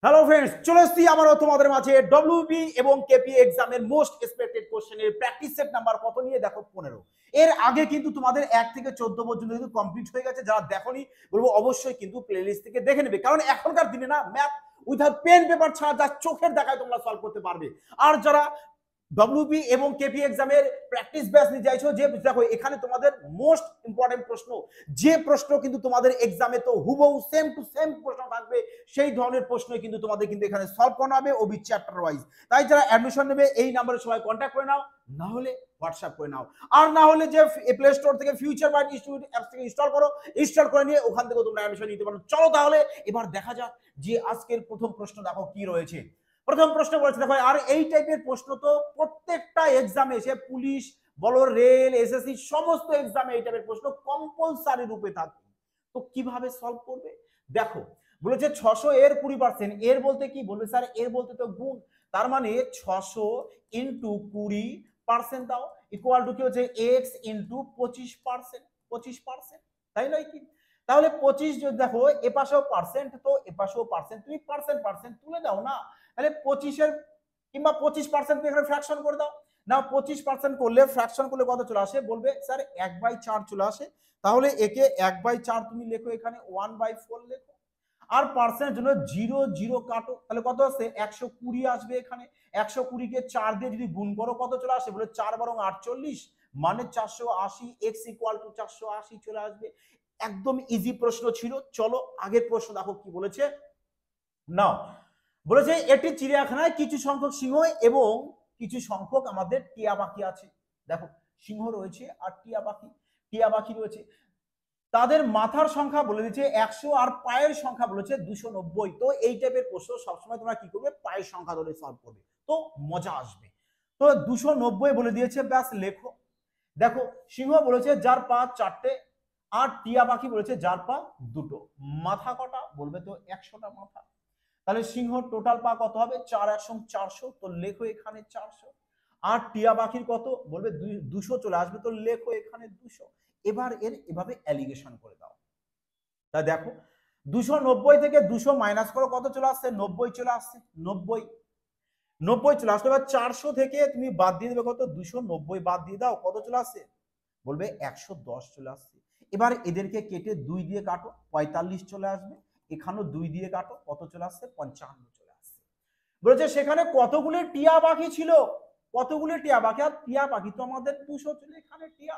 Hello friends, চলে এসেছি আবারও তোমাদের মাঝে ডব্লিউবি এবং কেপি এক্সামের মোস্ট এক্সপেক্টেড কোশ্চেনের প্র্যাকটিস সেট নাম্বার কত নিয়ে দেখো 15। এর আগে কিন্তু তোমাদের 1 থেকে 14 পর্যন্ত কিন্তু কমপ্লিট হয়ে গেছে। যারা দেখোনি বলবো অবশ্যই কিন্তু প্লেলিস্ট থেকে দেখে নেবে, কারণ এখনকার দিনে না ম্যাথ উইথাউট পেন পেপার ছাড়া যা চোখের দেখায় তোমরা সলভ করতে পারবে। আর যারা ডব্লিউবি এবং কেপি এক্সামের প্র্যাকটিস ব্যাচ নিয়ে চাইছো, যে দেখো এখানে তোমাদের মোস্ট ইম্পর্টেন্ট প্রশ্ন, যে প্রশ্ন কিন্তু তোমাদের এক্সামে তো হুবহু সেম টু সেম প্রশ্ন থাকবে, সেই ধরনের প্রশ্ন কিন্তু তোমাদের কিন্তু এখানে সলভ করা হবে ওবি চ্যাপ্টার ওয়াইজ। তাই যারা অ্যাডমিশন নেবে এই নাম্বারে সবাই কন্ট্যাক্ট করে নাও, না হলে হোয়াটসঅ্যাপ করে নাও। আর না হলে যে প্লে স্টোর থেকে ফিউচার বাইট ইনস্টিটিউট অ্যাপস থেকে ইনস্টল করো, ইনস্টল করে নিয়ে ওখান থেকে তোমরা অ্যাডমিশন নিতে পারো। চলো তাহলে এবার দেখা যাক যে আজকের প্রথম প্রশ্ন দেখো কি রয়েছে। প্রথম প্রশ্ন বলছে দেখো, আর এই টাইপের প্রশ্ন তো প্রত্যেকটা এক্সামে এসে পুলিশ বলো, রেল, এসএসসি সমস্ত এক্সামে এই টাইপের প্রশ্ন কম্পালসারি রূপে থাকে। তো কিভাবে সলভ করবে দেখো। বলেছে 600 এর 20%, এর বলতে কি বলবে স্যার, এর বলতে তো গুণ। তার মানে 600 ইন্টু 20% দাও ইকুয়াল টু কি হচ্ছে এক্স ইন্টু 25%। 25%, তাই নয় কি? তাহলে 25 যদি দেখো এপাশেও পার্সেন্ট, তো এপাশেও পার্সেন্ট, তুমি পার্সেন্ট পার্সেন্ট তুলে দাও না। তাহলে 25-এর কিংবা 25% এখানে ফ্র্যাকশন করে দাও না। 25% করলে ফ্র্যাকশন করলে কত চলে আসে বলবে স্যার 1/4 চলে আসে। তাহলে একে 1/4 তুমি লেখো, এখানে 1/4 লেখো। আর পার্সেন্টের জন্য 0 0 কাটো, তাহলে কত আসছে 120 আসবে। এখানে 120-কে 4 দিয়ে যদি গুণ করো কত চলে আসে বলে 4 বারং 48, মানে 480। এক্স ইকুয়াল টু 480 চলে আসবে। একদম ইজি প্রশ্ন ছিল। চলো আগের প্রশ্ন দেখো কি বলেছে নাও। বলেছে এটি চিড়িয়াখানায় কিছু সংখ্যক সিংহ এবং কিছু সংখ্যক আমাদের টিয়া পাখি আছে। দেখো সিংহ রয়েছে আর টিয়া পাখি রয়েছে। তাদের মাথার সংখ্যা বলে দিচ্ছে 100 আর পায়ের সংখ্যা বলেছে 290। তো এই টাইপের প্রশ্ন সবসময় তোমরা কি করবে, পায়ের সংখ্যা ধরে সলভ করবে, তো মজা আসবে। তো 290 বলে দিয়েছে, ব্যাস লেখো। দেখো সিংহ বলেছে যার পা 4টে, আর টিয়া পাখি বলেছে যার পা 2টো। মাথা কটা বলবে তো 100টা মাথা। তাহলে সিংহ টোটাল পা কত হবে 4 1 400, তো লেখো এখানে 400। আর টিয়া পাখির কত বলবে 200 চলে আসবে, তো লেখো এখানে 200। এবার এর এভাবে অ্যালিগেশন করে দাও। তা দেখো 290 থেকে 200 মাইনাস করো, কত চলে আসছে 90 চলে আসছে। 90 চলে আসলো। এবার 400 থেকে তুমি বাদ দিয়ে দেবে কত 290 বাদ দিয়ে দাও, কত চলে আসছে বলবে 110 চলে আসছে। এবার এদেরকে কেটে 2 দিয়ে কাটো, 45 চলে আসবে। এখানেও 2 দিয়ে কাটো, কত চলে আসছে 55 চলে আসছে। বলেছে সেখানে কতগুলো টিয়া পাখি ছিল, কতগুলো টিয়া পাখি। আর টিয়া পাখি তো আমাদের 200 ছিল, এখানে টিয়া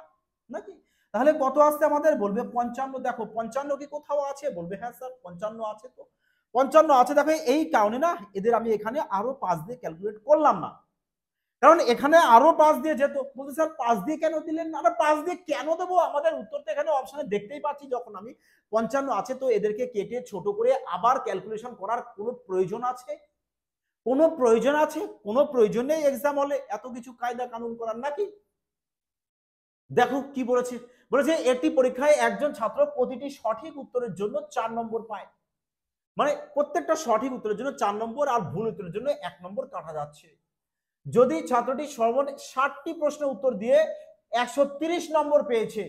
নাকি, তাহলে কত আসছে আমাদের বলবে 55। দেখো 55 কি কোথাও আছে বলবে হ্যাঁ স্যার 55 আছে। তো 55 আছে, দেখো এই কারণে না এদের আমি এখানে আরো 5 দিয়ে ক্যালকুলেট করলাম না, কারণ এখানে আরো 5 দিয়ে যেত। বলতে স্যার 5 দিয়ে কেন দিলেন না? 5 দিয়ে কেন দেবো, আমাদের উত্তর তো এখানে অপশনে দেখতেই পাচ্ছি। যখন আমি 55 আছে, তো এদেরকে কেটে ছোট করে আবার ক্যালকুলেশন করার কোনো প্রয়োজন আছে? কোনো প্রয়োজন আছে? কোনো প্রয়োজন নেই এক্সাম হলে এত কিছু কায়দা কানুন করার নাকি। দেখো কি বলেছে, বলেছে এটি পরীক্ষায় একজন ছাত্র প্রতিটি সঠিক উত্তরের জন্য 4 নম্বর পায়। মানে প্রত্যেকটা সঠিক উত্তরের জন্য 4 নম্বর, আর ভুল উত্তরের জন্য 1 নম্বর কাটা যাচ্ছে। যদি ছাত্রটি সর্বমোট 60টি প্রশ্নের উত্তর দিয়ে 130 নম্বর পেয়েছে,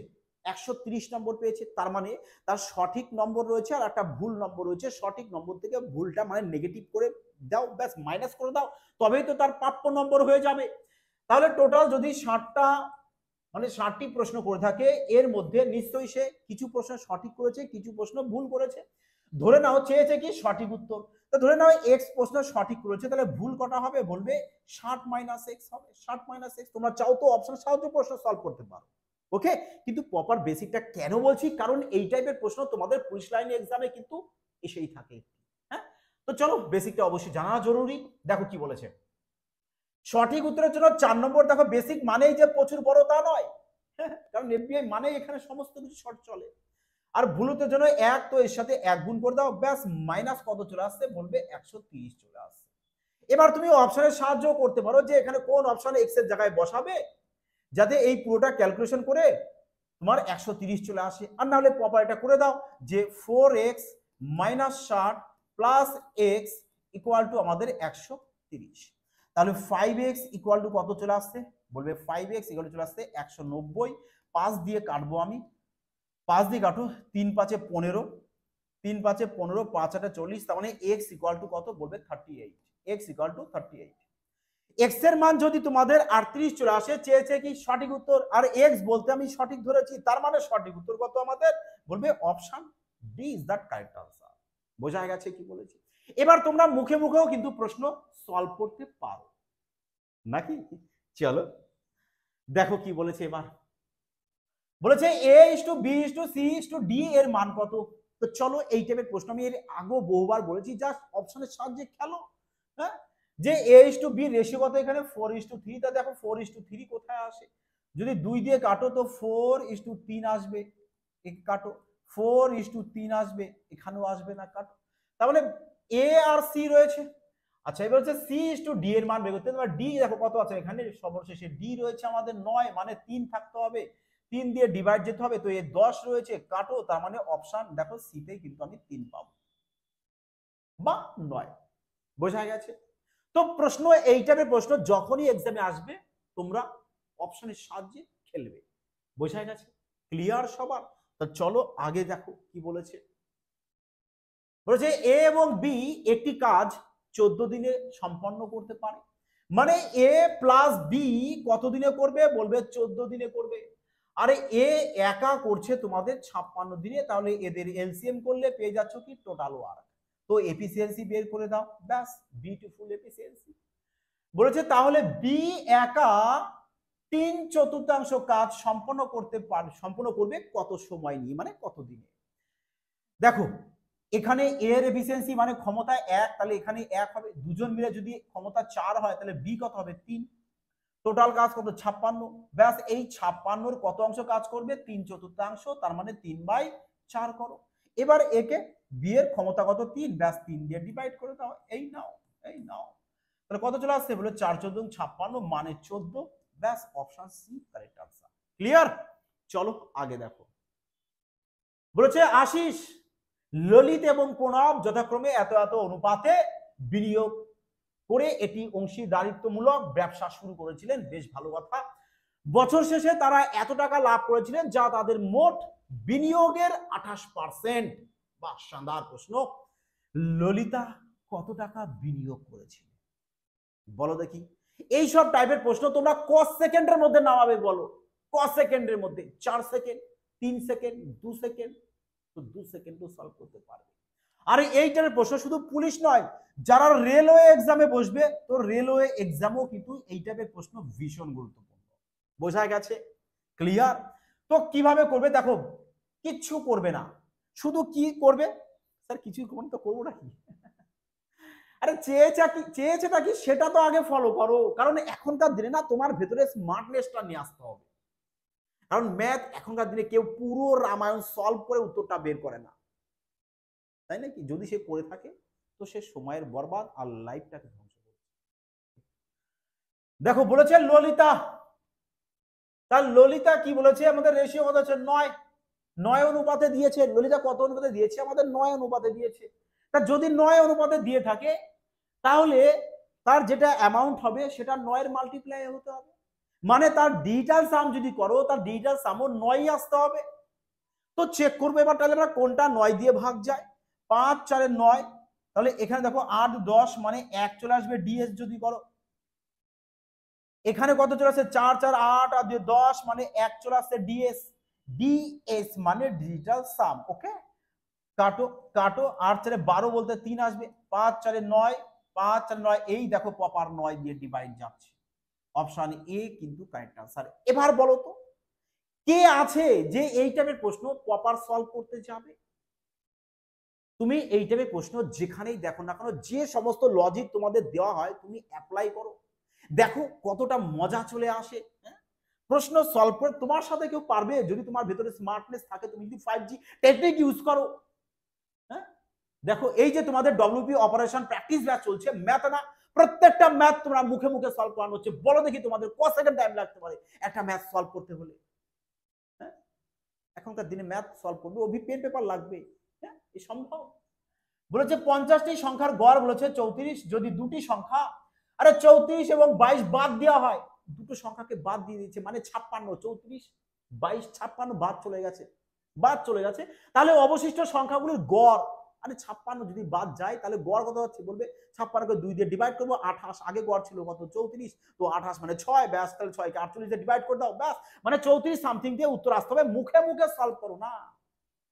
130 নম্বর পেয়েছে, তার মানে তার সঠিক নম্বর রয়েছে আর একটা ভুল নম্বর রয়েছে। সঠিক নম্বর থেকে ভুলটা মানে নেগেটিভ করে দাও, ব্যাস মাইনাস করে দাও, তবেই তো তার প্রাপ্য নম্বর হয়ে যাবে। তাহলে টোটাল যদি 60টা মানে 60টি প্রশ্ন করে থাকে, এর মধ্যে নিশ্চয়ই সে কিছু প্রশ্ন সঠিক করেছে, কিছু প্রশ্ন ভুল করেছে। ধরে নাও চেয়েছে কি সঠিক উত্তর, তো ধরে নাও এক্স প্রশ্ন সঠিক করেছে, তাহলে ভুল কটা হবে বলবে 60 মাইনাস এক্স হবে। 60 মাইনাস এক্স তোমরা চাও তো অপশন সাহায্যে প্রশ্ন সলভ করতে পারো, ওকে। কিন্তু প্রপার বেসিকটা কেন বলছি, কারণ এই টাইপের প্রশ্ন তোমাদের পুলিশ লাইন এক্সামে কিন্তু এসেই থাকে। হ্যাঁ, তো চলো বেসিকটা অবশ্যই জানা জরুরি। দেখো কি বলেছে, সঠিক উত্তরের জন্য 4 নম্বর। দেখো বেসিক মানেই যে প্রচুর বড় তা নয়, কারণ এফবিআই মানেই এখানে সমস্ত কিছু শর্ট চলে। আর ভুল উত্তরের জন্য 1, তো এর সাথে 1 গুণ করে দাও, ব্যাস মাইনাস কত চলে আসছে বলবে 130 চলে আসছে। এবার তুমি অপশনের সাহায্য করতে পারো যে এখানে কোন অপশনে এক্স এর জায়গায় বসাবে যাতে এই পুরোটা ক্যালকুলেশন করে তোমার 130 চলে আসে। আর না হলে প্রপার এটা করে দাও যে 4x minus 60 plus x equal to আমাদের 130। তাহলে 5x ইকুয়াল টু কত চলে আসছে বলবে 5x ইকুয়াল টু চলে আসছে 190। 5 দিয়ে কাটবো আমি, 5 দিয়ে কাটো, 3 5 15, 3 5 15 5 8 40, তার মানে x ইকুয়াল টু কত বলবে 38, x ইকুয়াল টু 38। x এর মান যদি তোমাদের 38 চলে আসে, চেয়েছে কি সঠিক উত্তর, আর x বলতে আমি সঠিক ধরেছি, তার মানে সঠিক উত্তর কত আমাদের বলবে option D is that correct answer. বোঝা গেছে কি বলেছি? এবার তোমরা মুখে মুখেও কিন্তু প্রশ্ন সলভ করতে পারো নাকি? চলো দেখো কি বলেছে এবার। বলেছে a is to b is to c is to d এর মান কত? তো চলো এই টাইপের প্রশ্ন আমি এর আগে বহুবার বলেছি, জাস্ট অপশনের সাহায্যে খেলো। হ্যাঁ, যে a is to b ratio কত এখানে 4:3, তা দেখো 4:3 কোথায় আসে? যদি 2 দিয়ে কাটো তো 4:3 আসবে, কাটো 4:3 আসবে, এখানেও আসবে না, কাটো। তার মানে a আর c রয়েছে। আচ্ছা এবার হচ্ছে c is to d এর মান বের করতে হবে। d দেখো কত আছে এখানে, সর্বশেষে d রয়েছে আমাদের 9, মানে 3 থাকতে হবে, 3 দিয়ে ডিভাইড যেতে হবে, তো এ 10 রয়েছে, কাটো, তার মানে অপশন দেখো সি তে কিন্তু আমি 3 পাবো বা 9। বোঝা গেছে? তো প্রশ্ন এই টাইপের প্রশ্ন যখনই এক্সামে আসবে তোমরা অপশনের সাহায্যে খেলবে। বোঝা গেছে? ক্লিয়ার সবার? তো চলো আগে দেখো কি বলেছে। বলেছে এ এবং বি একটি কাজ 14 দিনে সম্পন্ন করতে পারে, মানে এ প্লাস বি কত দিনে করবে বলবে 14 দিনে করবে। আরে এ একা করছে তোমাদের 56 দিনে, তাহলে এদের এলসিএম করলে পেয়ে যাচ্ছ কি টোটাল ওয়ার্ক। তো এফিসিয়েন্সি বের করে দাও, ব্যাস বিউটিফুল এফিসিয়েন্সি। বলেছে তাহলে বি একা 3/4 কাজ সম্পন্ন করবে কত সময় নিয়ে, মানে কত দিনে। দেখো এখানে এর এফিসিয়েন্সি মানে ক্ষমতা 1, তাহলে এখানে 1 হবে, দুজন মিলে যদি ক্ষমতা 4 হয় তাহলে বি কত হবে 3, টোটাল কাজ কত 56, ব্যাস এই 56 কত অংশ কাজ করবে 3/4, তার মানে 3/4 করো। এবার একে বি এর ক্ষমতা কত 3, ব্যাস 3 দিয়ে ডিভাইড করে দাও, এই নাও এই নাও, তাহলে কত চলে আসছে বলে 4×4 = 56 মানে 14, ব্যাস option C correct answer. Clear? চলো আগে দেখো। বলেছে আশিস, ললিত এবং প্রণব যথাক্রমে এত এত অনুপাতে বিনিয়োগ করে এটি অংশীদারিত্বমূলক ব্যবসা শুরু করেছিলেন, বেশ ভালো কথা। বছর শেষে তারা এত টাকা লাভ করেছিলেন যা তাদের মোট বিনিয়োগের 28%। বাহ, শানদার প্রশ্ন। ললিতা কত টাকা বিনিয়োগ করেছিল বলো দেখি? এই সব টাইপের প্রশ্ন তোমরা কত সেকেন্ডের মধ্যে নামাবে বলো? কত সেকেন্ডের মধ্যে? 4 সেকেন্ড, 3 সেকেন্ড, 2 সেকেন্ড? তো 2 সেকেন্ডও সলভ করতে পারবে। আর এই টাইপের প্রশ্ন শুধু পুলিশ নয়, যারা রেলওয়ে এক্সামে বসবে, তো রেলওয়ে এক্সামও কিন্তু এই টাইপের প্রশ্ন ভীষণ গুরুত্বপূর্ণ। বোঝা গেছে? ক্লিয়ার? তো কিভাবে করবে দেখো, কিচ্ছু করবে না, শুধু কি করবে স্যার কিছুই করবো না, তো করবো নাকি? আরে চেয়েছেটা কি সেটা তো আগে ফলো করো, কারণ এখনকার দিনে না তোমার ভেতরে স্মার্টনেসটা নিয়ে আসতে হবে। কারণ ম্যাথ এখনকার দিনে কেউ পুরো রামায়ণ সলভ করে উত্তরটা বের করে না, তাই নাকি? যদি সে করে থাকে তো সে সময়ের বরবাদ আর লাইফটাকে ধ্বংস করছে। দেখো বলেছে ললিতা, তার ললিতা কি বলেছে আমাদের রেশিও কত আছে 9, 9 অনুপাতে দিয়েছে। ললিতা কত অনুপাতে দিয়েছে আমাদের? 9 অনুপাতে দিয়েছে। তা যদি 9 অনুপাতে দিয়ে থাকে তাহলে তার যেটা অ্যামাউন্ট হবে সেটা 9 এর মাল্টিপ্লাই হতে হবে, মানে তার ডিজিটাল সাম যদি করো তার ডিজিটাল সামও 9ই আসতে হবে। তো চেক করবো এবার তাহলে আমরা কোনটা 9 দিয়ে ভাগ যায়। 5 4 9, তাহলে এখানে দেখো 8 10 মানে 1 চলে আসবে ডিএস যদি করো। এখানে কত চলে আসছে 4 4 8 আর 10 মানে 1 চলে আসছে ডিএস। ডিএস মানে ডিজিটাল সাম। ওকে, কাটো কাটো, 8 4 12 বলতে 3 আসবে, 5 4 9, 5 4 9, এই দেখো প্রপার 9 দিয়ে ডিভাইড যাচ্ছে। অপশন এ কিন্তু কারেক্ট আনসার। এবার বলো তো কে আছে যে এই টাইপের প্রশ্ন প্রপার সলভ করতে যাবে? তুমি এই টাইপের প্রশ্ন যেখানেই দেখো না কেন, যে সমস্ত লজিক তোমাদের দেওয়া হয় তুমি অ্যাপ্লাই করো, দেখো কতটা মজা চলে আসে। প্রশ্ন সলভ করে তোমার সাথে কেউ পারবে যদি তোমার ভেতরে স্মার্টনেস থাকে, তুমি যদি 5G টেকনিক ইউজ করো। হ্যাঁ, দেখো এই যে তোমাদের ডব্লিউপি অপারেশন প্র্যাকটিস ব্যাচ চলছে, ম্যাথ না, প্রত্যেকটা ম্যাথ তোমরা মুখে মুখে সলভ করানো হচ্ছে। বলো দেখি তোমাদের কত সেকেন্ড টাইম লাগতে পারে একটা ম্যাথ সলভ করতে হলে? হ্যাঁ, এখনকার দিনে ম্যাথ সলভ করবে ওভি পেন পেপার লাগবে? হ্যাঁ, এই সম্ভব? বলেছে 50টি সংখ্যার গড় বলেছে 34, যদি দুটি সংখ্যা, আরে 34 এবং 22 বাদ দেওয়া হয়, দুটো সংখ্যাকে বাদ দিয়ে দিয়েছে মানে 56, 34 22 56 বাদ চলে গেছে, বাদ চলে গেছে, তাহলে অবশিষ্ট সংখ্যাগুলির গড়, আরে 56 যদি বাদ যায় তাহলে গড় কত হচ্ছে বলবে 56কে 2 দিয়ে ডিভাইড করবো, 28, আগে গড় ছিল কত 34, তো 28 মানে 6, ব্যাস তাহলে 6 কে 48 দিয়ে ডিভাইড করে দাও, ব্যাস মানে 34 সামথিং দিয়ে উত্তর আসতে হবে। মুখে মুখে সলভ করো না,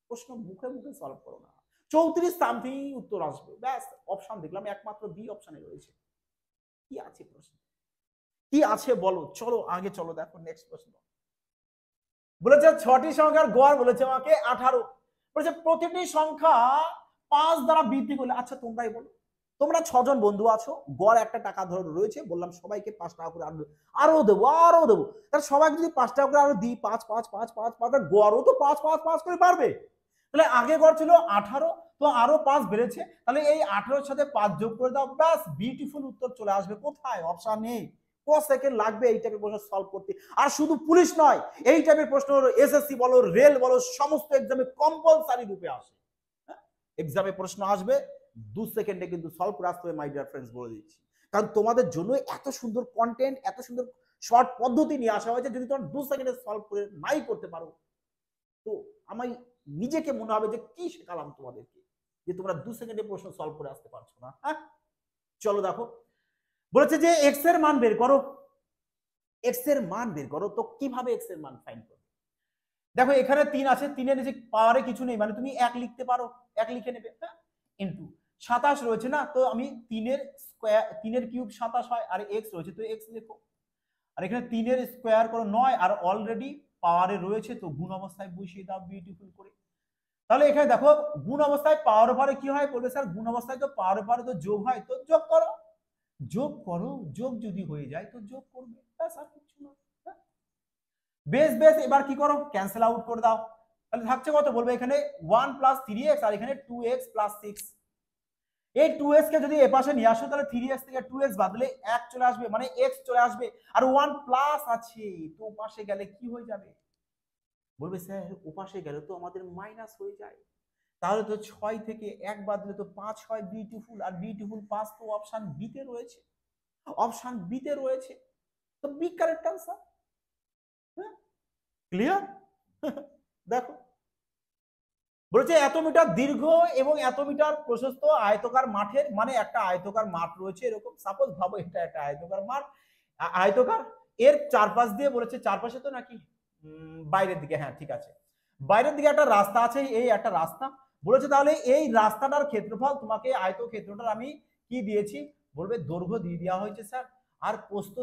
প্রশ্ন মুখে মুখে সলভ করো না, 34 সামথিং উত্তর আসবে, ব্যাস। অপশন দেখলাম একমাত্র বি অপশনে রয়েছে। কি আছে প্রশ্ন, কি আছে বলো, চলো আগে চলো দেখো নেক্সট প্রশ্ন। বলেছে 6টি সংখ্যার গড় বলেছে আমাকে 18, বলেছে প্রতিটি সংখ্যা 5 দ্বারা বৃদ্ধি করলে, আচ্ছা তোমরাই বলো, তোমরা 6 জন বন্ধু আছো, গড় একটা টাকা ধরে রয়েছে, বললাম সবাইকে 5 টাকা করে আরো দেবো, তাহলে সবাই যদি 5 টাকা করে আরো দিই, 5 5 5 5 5, গড়ও তো 5 5 5 করে বাড়বে। তাহলে আগে গড় ছিল 18, তো আরো 5 বেড়েছে, তাহলে এই 18 এর সাথে 5 যোগ করে দাও, ব্যাস বিউটিফুল উত্তর চলে আসবে। কোথায় অপশন নেই, কত সেকেন্ড লাগবে এই টাইপের প্রশ্ন সলভ করতে। আর শুধু পুলিশ নয়, এই টাইপের প্রশ্ন এসএসসি বলো, রেল বলো, সমস্ত এক্সামে কম্পালসারি রূপে আসে। এক্সামে প্রশ্ন আসবে, 2 সেকেন্ডে কিন্তু সলভ করে আসতে হবে মাই ডিয়ার ফ্রেন্ডস, বলে দিচ্ছি। কারণ তোমাদের জন্য এত সুন্দর কন্টেন্ট, এত সুন্দর শর্ট পদ্ধতি নিয়ে আসা হয়েছে, যদি তোমরা 2 সেকেন্ডে সলভ করে নাই করতে পারো, তো আমি নিজেকে মনে হবে যে কি শেখালাম তোমাদেরকে, যে তোমরা 2 সেকেন্ডে প্রশ্ন সলভ করে আসতে পারছো না। হ্যাঁ, চলো দেখো, বলেছে যে এক্স এর মান বের করো, এক্স এর মান বের করো, তো কিভাবে এক্স এর মান ফাইন্ড করবে? দেখো এখানে 3 আছে, 3 এর নিচে পাওয়ারে কিছু নেই, মানে তুমি 1 লিখতে পারো, 1 লিখে নেবে, হ্যাঁ, ইনটু 27 রয়েছে না, তো আমি 3 এর স্কয়ার, 3 এর কিউব 27 হয়, আর এক্স রয়েছে তো এক্স লেখো, আর এখানে 3 এর স্কয়ার করো 9, আর অলরেডি পাওয়ারে রয়েছে তো গুণ অবস্থায় বসিয়ে দাও বিউটিফুল করে। তাহলে এখানে দেখো গুণ অবস্থায় পাওয়ার পারে কি হয়, বলবে স্যার গুণ অবস্থায় তো পাওয়ার পারে তো যোগ হয়, তো যোগ করো, যোগ করো, যোগ যদি হয়ে যায় তো যোগ করবে, ব্যাস আর কিছু না। বেস বেস এবার কি করো, ক্যান্সেল আউট করে দাও, তাহলে থাকছে কত বলবে এখানে 1 + 3x, আর এখানে 2x + 6, এই 2x কে যদি এপাশে নিয়ে আসো তাহলে 3x থেকে 2x বাদলে 1 চলে আসবে, মানে x চলে আসবে, আর 1 প্লাস আছে, তো ওপাশে গেলে কি হয়ে যাবে, বলবে স্যার ওপাশে গেলে তো আমাদের মাইনাস হয়ে যায়, তাহলে তো 6 থেকে 1 বাদলে তো 5 হয়, বিউটিফুল, আর বিউটিফুল 5 তো অপশন বি তে রয়েছে, অপশন বি তে রয়েছে, তো বি কারেক্ট आंसर। ক্লিয়ার? দেখো বলেছে এত মিটার দীর্ঘ এবং এত মিটার প্রশস্ত আয়তকার মাঠের, মানে একটা আয়তকার মাঠ রয়েছে এরকম, সাপোজ ভাবো এটা একটা আয়তকার মাঠ, আয়তকার, এর চারপাশ দিয়ে বলেছে, চারপাশে তো নাকি বাইরের দিকে, হ্যাঁ ঠিক আছে, বাইরের দিকে একটা রাস্তা আছে, এই একটা রাস্তা বলেছে, তাহলে এই রাস্তাটার ক্ষেত্রফল তোমাকে আয়তক্ষেত্রটার আমি কি দিয়েছি, বলবে দৈর্ঘ্য দিয়ে দেওয়া হয়েছে স্যার, আর প্রস্থ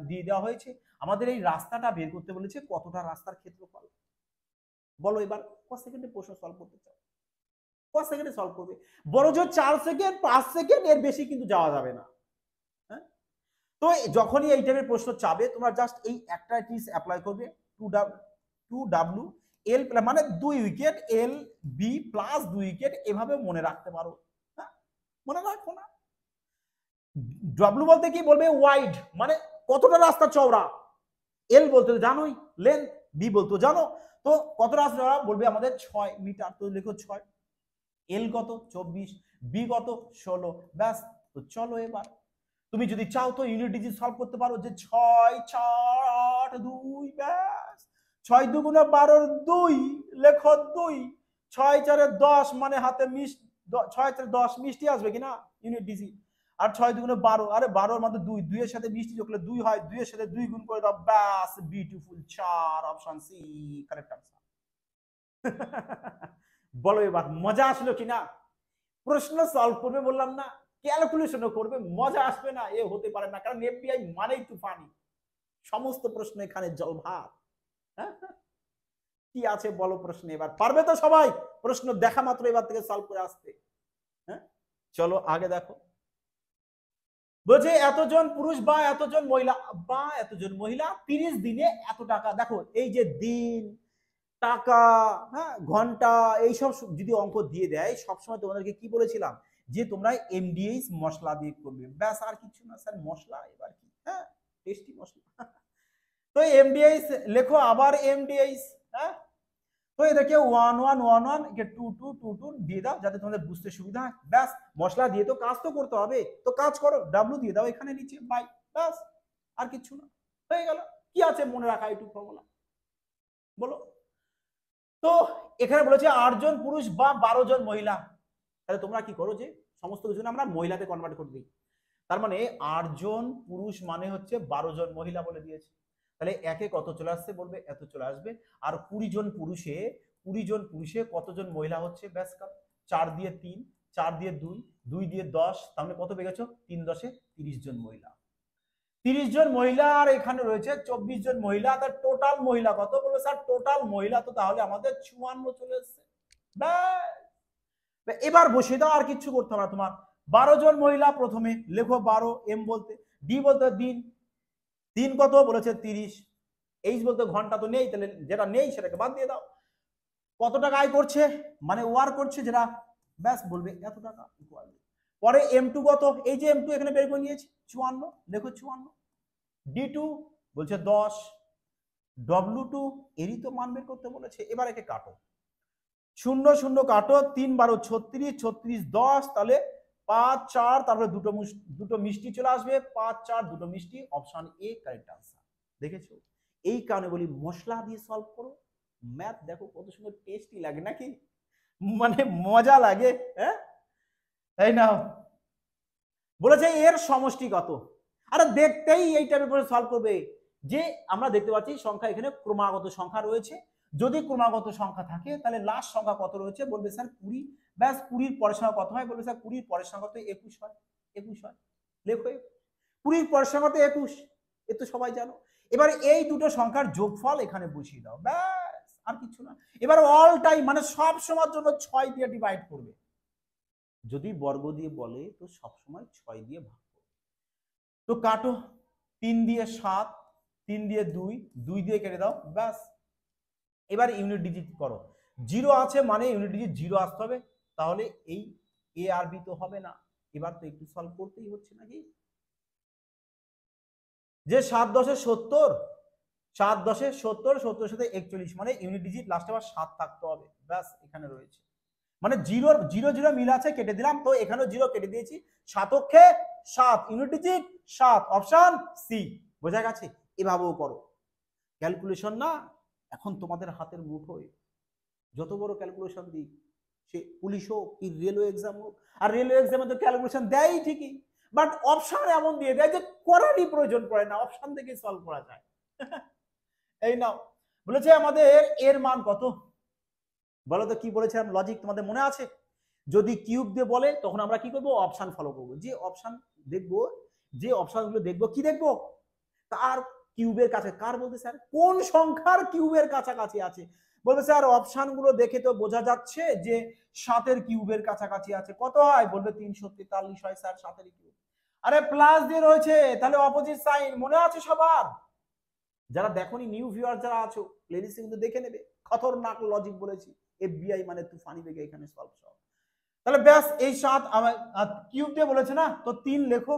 দিয়ে দেওয়া হয়েছে, আমাদের এই রাস্তাটা বের করতে বলেছে, কতটা রাস্তার ক্ষেত্রফল, বলো এবার কত সেকেন্ডে প্রশ্ন সলভ করতে চাও, কত সেকেন্ডে সলভ করবে, বড় জোর 4 সেকেন্ড 5 সেকেন্ড, এর বেশি কিন্তু যাওয়া যাবে না। হ্যাঁ, তো যখনই এই টাইপের প্রশ্ন চাবে তোমরা জাস্ট এই একটা ট্রিক্স অ্যাপ্লাই করবে, 2w এল মানে 2 wicket, L B plus 2 wicket, এভাবে মনে রাখতে পারো। হ্যাঁ, মনে রাখো না, ডব্লিউ বলতে কি বলবে ওয়াইড, মানে কতটা রাস্তা চওড়া, এল বলতে তো জানোই লেন্থ, বি বলতে জানো, তো কত রাস্তা চওড়া বলবে আমাদের 6 মিটার, তো লেখো 6, এল কত 24, বি কত 16, ব্যাস। তো চলো এবার তুমি যদি চাও তো ইউনিট ডিজিট সলভ করতে পারো, যে 6 4 8 2, ব্যাস 6 2 গুণ 12 2, লেখো 2, 6 4 10, মানে হাতে 6 4 10 মিষ্টি আসবে কিনা ইউনিট ডিজিট, আর 6 2 গুণ 12, আরে 12 এর মধ্যে 2, 2 এর সাথে মিষ্টি যোগ করলে 2 হয়, 2 এর সাথে 2 গুণ করে দাও, ব্যাস beautiful 4, option C correct answer. বলো এবার মজা আসলো কিনা, প্রশ্ন সলভ করবে বললাম না, ক্যালকুলেশনও করবে, মজা আসবে না এ হতে পারে না, কারণ এফবিআই মানেই তুফানি, সমস্ত প্রশ্ন এখানে জলভাত। কি আছে বলো প্রশ্ন, এবার পারবে তো সবাই, প্রশ্ন দেখা মাত্র এবার থেকে সলভ করে আসতে। হ্যাঁ, চলো আগে দেখো, বলছে এতজন পুরুষ বা এতজন মহিলা 30 দিনে এত টাকা, দেখো এই যে দিন, টাকা, হ্যাঁ ঘন্টা, এইসব যদি অঙ্ক দিয়ে দেয়, সবসময় তোমাদেরকে কি বলেছিলাম, যে তোমরা এমডিএইচ মশলা দিয়ে করবে, ব্যাস আর কিছু না স্যার, মশলা এবার কি, হ্যাঁ টেস্টি মশলা। তো এমডিএইচ লেখো, আবার এমডিএইচ, হ্যাঁ, তো এদেরকে 1 1 1 1 কে 2 2 2 2 দিয়ে দাও, যাতে তোমাদের বুঝতে সুবিধা হয়, ব্যাস। মশলা দিয়ে তো কাজ তো করতে হবে, তো কাজ করো, ডাব্লিউ দিয়ে দাও এখানে নিচে বাই, ব্যাস আর কিছু না, হয়ে গেল। কি আছে মনে রাখা এইটুকু ফর্মুলা, বলো। তো এখানে বলেছে 8 জন পুরুষ বা 12 জন মহিলা, তাহলে তোমরা কি করো যে সমস্ত কিছু আমরা মহিলাতে কনভার্ট করে দিই। তার মানে 8 জন পুরুষ মানে হচ্ছে 12 জন মহিলা বলে দিয়েছে। তাহলে একে কত চলে আসছে বলবে এত চলে আসবে। আর 20 জন পুরুষে কতজন মহিলা হচ্ছে, ব্যাস 4 দিয়ে 3, 4 দিয়ে 2, 2 দিয়ে 10, তাহলে কত পেয়ে গেছো 3 10 30 জন মহিলা। 30 জন মহিলা আর এখানে রয়েছে 24 জন মহিলা, তার টোটাল মহিলা কত বলবে স্যার টোটাল মহিলা তো তাহলে আমাদের 54 চলে এসেছে। এবার বসিয়ে দাও, আর কিছু করতে হবে না তোমার। 12 জন মহিলা প্রথমে লেখো 12, এম বলতে, ডি বলতে দিন, দিন কত বলেছে 30, এইচ বলতে ঘন্টা তো নেই, তাহলে যেটা নেই সেটাকে বাদ দিয়ে দাও। কত টাকা আয় করছে মানে ওয়ার্ক করছে যেটা, ব্যাস বলবে এত টাকা ইকুয়াল। পরে M2 কত, এই যে M2 এখানে বের করে নিয়েছি 54, লেখো 54। D2 বলছে 10, W2 এরই তো মান বের করতে বলেছে। এবার একে কাটো, 0 0 কাটো, 3 12 36, 36 10, তাহলে 5 4, তারপরে দুটো মিষ্টি চলে আসবে, 5 4 দুটো মিষ্টি, অপশন এ কারেক্ট আনসার। দেখেছো, এই কারণে বলি মশলা দিয়ে সলভ করো। ম্যাথ দেখো কত সুন্দর টেস্টি লাগে নাকি, মানে মজা লাগে। হ্যাঁ এই নাও, বলেছে এর সমষ্টি কত। আরে দেখতেই এই টাইপের করে সলভ করবে যে আমরা দেখতে পাচ্ছি সংখ্যা এখানে ক্রমাগত সংখ্যা রয়েছে, যদি ক্রমাগত সংখ্যা থাকে তাহলে লাস্ট সংখ্যা কত রয়েছে বলবে স্যার 20, ব্যাস 20 পরের সংখ্যা কত হয় বলবে স্যার 20 পরের সংখ্যা তো 21 হয়, 21 হয়, লেখো 20 পরের সংখ্যা তো 21, এ তো সবাই জানো। এবার এই দুটো সংখ্যার যোগফল এখানে বসিয়ে দাও, ব্যাস আর কিছু না। এবার অল টাইম মানে সব সময়ের জন্য 6 দিয়ে ডিভাইড করবে, যদি বর্গ দিয়ে বলে তো সবসময় 6 দিয়ে ভাগ করবে। তো কাটো, 3 দিয়ে 7, 3 দিয়ে 2, 2 দিয়ে কেটে দাও, ব্যাস। এবার ইউনিট ডিজিট করো, 0 আছে মানে ইউনিট ডিজিট 0 আসতে হবে, তাহলে এই এ আর বি তো হবে না। এবার তো একটু সলভ করতেই হচ্ছে নাকি, যে 7 10 70, 7 10 70, 70 সাথে 41 মানে ইউনিট ডিজিট লাস্টে আবার 7 থাকতে হবে, ব্যাস এখানে রয়েছে। মানে 0 0 0 মিল আছে, কেটে দিলাম, তো এখানেও 0 কেটে দিয়েছি, 7 7 ইউনিট ডিজিট 7, অপশন সি। বোঝা গেছে, এভাবেও করো। ক্যালকুলেশন না এখন তোমাদের হাতের মুঠোয়, যত বড় ক্যালকুলেশন দিক, সে পুলিশ হোক কি রেলওয়ে এক্সাম হোক, আর রেলওয়ে এক্সামে তো ক্যালকুলেশন দেয়ই ঠিকই, বাট অপশন এমন দিয়ে দেয় যে করারই প্রয়োজন পড়ে না, অপশন থেকে সলভ করা যায়। এই নাও, বলেছে আমাদের এর মান কত, বলো তো কি বলেছিলাম লজিক তোমাদের মনে আছে? যদি কিউব দিয়ে বলে তখন আমরা কি করব, অপশন ফলো করব, যে অপশন দেখবো, যে অপশনগুলো দেখবো কি দেখবো, তার কিউবের কাছে, কার বলতে স্যার কোন সংখ্যার কিউবের কাছাকাছি আছে, বলবে স্যার অপশনগুলো দেখে তো বোঝা যাচ্ছে যে 7 এর কিউবের কাছাকাছি আছে, কত হয় বলবে 343 হয় স্যার 7 এর কিউব। আরে প্লাস দিয়ে রয়েছে, তাহলে অপোজিট সাইন মনে আছে সবার? যারা দেখোনি নিউ ভিউয়ার যারা আছো প্লেলিস্টে কিন্তু দেখে নেবে, খতরনাক লজিক বলেছি, এফবিআই মানে তুফানি বেগে এখানে সলভ সব। তাহলে ব্যাস এই 7 আমার কিউব দিয়ে বলেছে না, তো 3 লেখো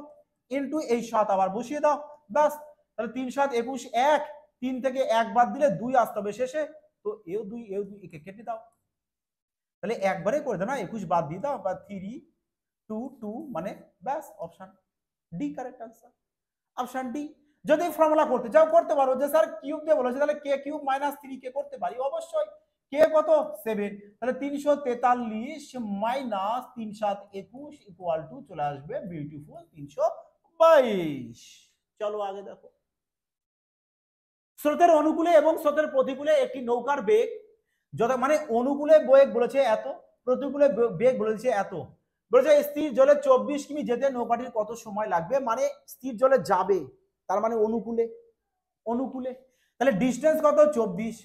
ইনটু এই 7 আবার বসিয়ে দাও, ব্যাস। তাহলে 3 7 21, 1 3 থেকে 1 বাদ দিলে 2 আসতে হবে শেষে, তো এও 2 একে কেটে দাও, তাহলে একবারে করে দাও না, 21 বাদ দিয়ে দাও, বা 3 2 2 মানে ব্যাস option D correct answer, option D. যদি ফর্মুলা করতে চাও করতে পারো, যে স্যার কিউব দিয়ে বলেছে তাহলে কে কিউব মাইনাস 3 কে করতে পারি, অবশ্যই। কে কত 7, তাহলে 343 মাইনাস 3 7 21 ইকুয়াল টু চলে আসবে বিউটিফুল 322। চলো আগে দেখো, স্রোতের অনুকূলে এবং স্রোতের প্রতিকূলে একটি নৌকার বেগ, যত মানে অনুকূলে বেগ বলেছে এত, প্রতিকূলে বেগ বলেছে এত, বলেছে স্থির জলে 24 কিমি যেতে নৌকাটির কত সময় লাগবে, মানে স্থির জলে যাবে, তার মানে অনুকূলে, অনুকূলে, তাহলে ডিস্টেন্স কত 24,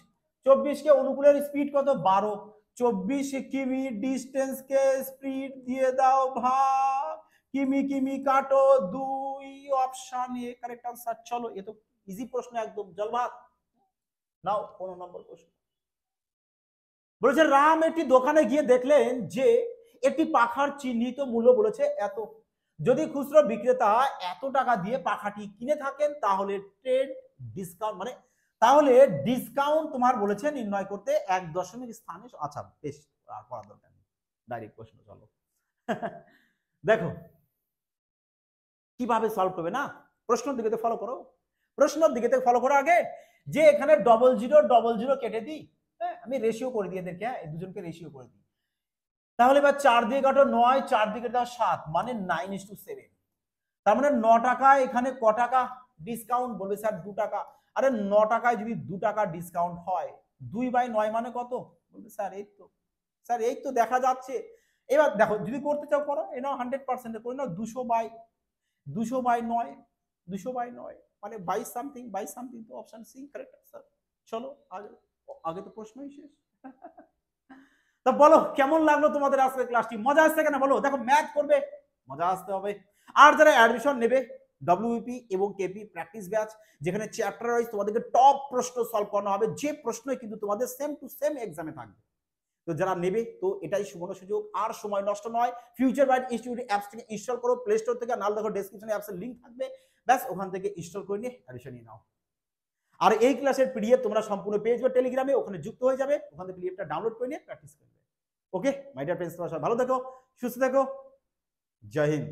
24 কে অনুকূলের স্পিড কত 12, 24 কিমি ডিস্টেন্স কে স্পিড দিয়ে দাও ভাগ, কিমি কিমি কাটো 2, অপশন এ কারেক্ট आंसर। চলো এ তো ইজি প্রশ্ন একদম জলভাত। নাও 15 নম্বর প্রশ্ন, বলেছে রাম একটি দোকানে গিয়ে দেখলেন যে একটি পাখার চিহ্নিত মূল্য বলেছে এত, যদি খুচরো বিক্রেতা এত টাকা দিয়ে পাখাটি কিনে থাকেন তাহলে ট্রেড ডিসকাউন্ট মানে, তাহলে ডিসকাউন্ট তোমার বলেছে নির্ণয় করতে 1 দশমিক স্থানে, আচ্ছা বেশ আর পড়া দরকার নেই, ডাইরেক্ট প্রশ্ন চলো। দেখো কিভাবে সলভ করবে না, প্রশ্নের দিকে ফলো করো, প্রশ্নের দিকে ফলো করো আগে, যে এখানে 00 00 কেটে দিই, হ্যাঁ, আমি রেশিও করে দিই এদেরকে, হ্যাঁ এই দুজনকে রেশিও করে দিই। তাহলে এবার 4 দিয়ে কাটো 9, 4 দিয়ে কাটো 7, মানে 9:7। তার মানে 9 টাকায় এখানে ক টাকা ডিসকাউন্ট? বলবে স্যার 2 টাকা। আরে 9 টাকায় যদি 2 টাকা ডিসকাউন্ট হয়, 2/9 মানে কত? বলবে স্যার এই তো, স্যার এই তো দেখা যাচ্ছে। এবার দেখো যদি করতে চাও করো, এ নাও 100% করে নাও, 200/9, 200/9 মানে 22 সামথিং, 22 সামথিং। তো অপশন সি কারেক্ট আনসার। চলো আগে, আগে তো প্রশ্নই শেষ। তা বলো কেমন লাগলো তোমাদের আজকের ক্লাসটি? মজা আসছে কেন বলো? দেখো ম্যাথ করবে, মজা আসতে হবে। আর যারা অ্যাডমিশন নেবে ডব্লিউপি এবং কেপি প্র্যাকটিস ব্যাচ, যেখানে চ্যাপ্টার ওয়াইজ তোমাদেরকে টপ প্রশ্ন সলভ করানো হবে, যে প্রশ্নই কিন্তু তোমাদের সেম টু সেম এক্সামে থাকবে। তো যারা নেবে তো এটাই সুবর্ণ সুযোগ, আর সময় নষ্ট নয়। ফিউচার ব্রাইট ইনস্টিটিউট অ্যাপস থেকে ইনস্টল করো প্লে স্টোর থেকে, নাহলে দেখো ডেসক্রিপশনে অ্যাপসের লিংক থাকবে, ব্যাস ওখান থেকে ইনস্টল করে নিয়ে অ্যাডমিশন নিয়ে নাও। আর এই ক্লাসের পিডিএফ তোমরা সম্পূর্ণ পেয়ে যাবে টেলিগ্রামে, ওখানে যুক্ত হয়ে যাবে, ওখান থেকে পিডিএফটা ডাউনলোড করে নিয়ে প্র্যাকটিস করবে। ওকে মাই ডিয়ার ফ্রেন্ডস, তোমরা সবাই ভালো থেকো, সুস্থ থেকো, জয় হিন্দ।